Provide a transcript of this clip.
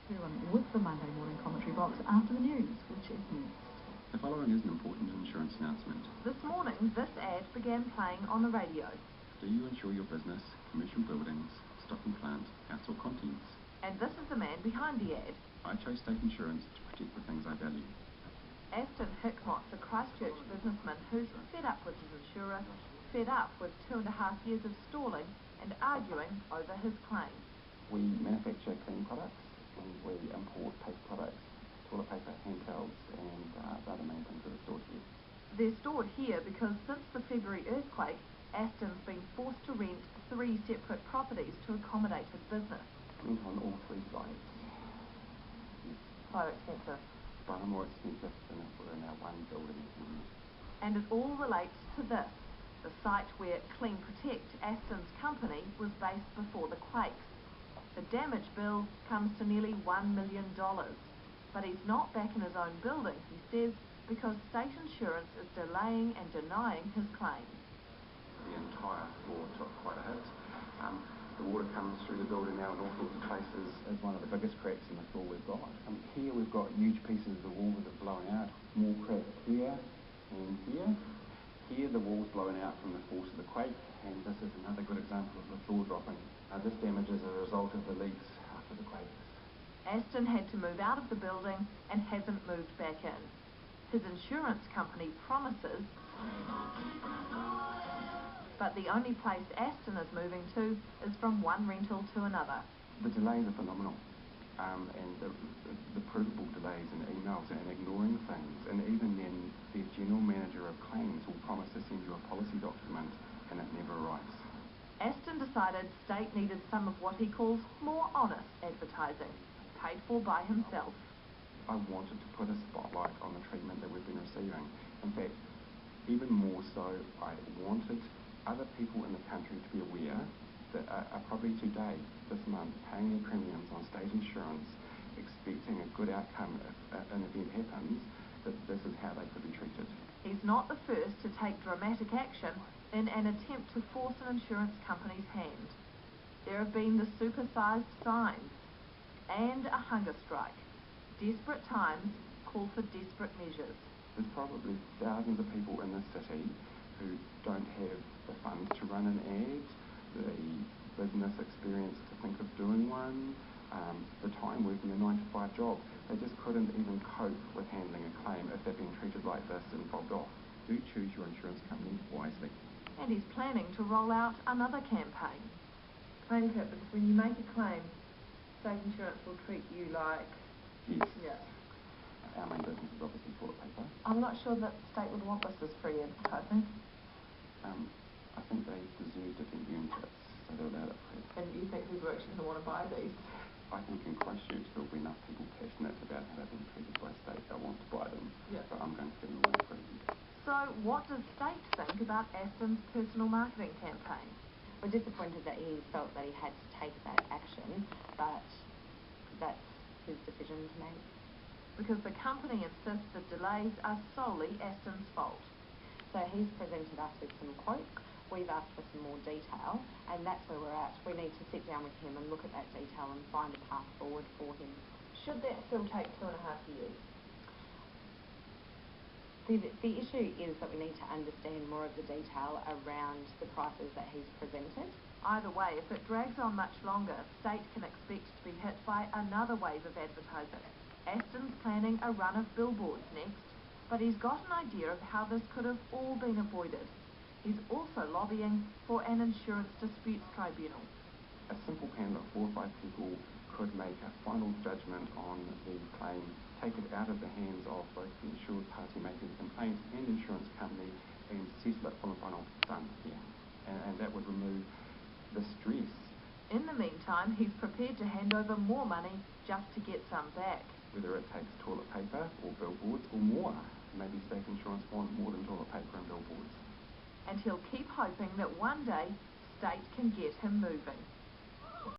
Everyone with the Monday morning commentary box after the news, which is next. The following is an important insurance announcement. This morning, this ad began playing on the radio. Do you insure your business, commercial buildings, stock and plant, household contents? And this is the man behind the ad. I chose State Insurance to protect the things I value. Aston Hickmott's a Christchurch businessman who's fed up with his insurer, fed up with 2.5 years of stalling and arguing over his claim. We manufacture cleaning products and we import paper products, toilet paper, hand towels and other main things that are stored here. They're stored here because since the February earthquake, Aston's been forced to rent 3 separate properties to accommodate his business. Rent on all 3 sites. So expensive. Far more expensive than if we're in our one building. And it all relates to this, the site where Clean Protect, Aston's company, was based before the quakes. The damage bill comes to nearly $1 million. But he's not back in his own building, he says, because State Insurance is delaying and denying his claim. The entire floor took quite a hit. The water comes through the building now in all sorts of places. It's one of the biggest cracks in the floor we've got. Here we've got huge pieces of the wall that are blowing out. Small crack here and here. Here the wall's blowing out from the force of the quake, and this is another good example of the floor dropping. This damage is a result of the leaks after the quake. Aston had to move out of the building and hasn't moved back in. His insurance company promises, but the only place Aston is moving to is from one rental to another. The delays are phenomenal, and the provable delays in emails and ignoring things, and even then the general manager of claims will promise to send you a policy document and it never arrives. Aston decided State needed some of what he calls more honest advertising, paid for by himself. I wanted to put a spotlight on the treatment that we've been receiving. In fact, even more so, I wanted other people in the country to be aware that are probably today, this month, paying their premiums on State Insurance, expecting a good outcome if an event happens, that this is how they could be treated. He's not the first to take dramatic action in an attempt to force an insurance company's hand. There have been the supersized signs and a hunger strike. Desperate times call for desperate measures. There's probably thousands of people in this city who don't have the funds to run an ad, the business experience to think of doing one, the time working a 9-to-5 job. They just couldn't even cope with handling a claim if they're being treated like this and fobbed off. Do choose your insurance company wisely. And he's planning to roll out another campaign. Claim kit, because when you make a claim, State Insurance will treat you like... Yes. Yeah. Our main business is obviously toilet paper. I'm not sure that State would want this as free advertising. I think they deserve different units, so they're allowed it free. And you think people are actually going to want to buy these? I think in Christchurch there'll be enough people passionate about how they've been treated by State that want to buy them. Yeah. So I'm going to give them away free. So what does State think about Aston's personal marketing campaign? We're disappointed that he felt that he had to take that action, but that's his decision to make. Because the company insists the delays are solely Aston's fault. So he's presented us with some quotes, we've asked for some more detail, and that's where we're at. We need to sit down with him and look at that detail and find a path forward for him. Should that still take 2.5 years? The issue is that we need to understand more of the detail around the prices that he's presented. Either way, if it drags on much longer, State can expect to be hit by another wave of advertising. Aston's planning a run of billboards next, but he's got an idea of how this could have all been avoided. He's also lobbying for an insurance disputes tribunal. A simple panel of 4 or 5 people could make a final judgment on the claim, take it out of the hands of both the insured party making the complaint and the insurance company, and settle it from a final done here. And that would remove the stress. In the meantime, he's prepared to hand over more money just to get some back. Whether it takes toilet paper or billboards or more. Maybe State Insurance want more than toilet paper and billboards. And he'll keep hoping that one day State can get him moving.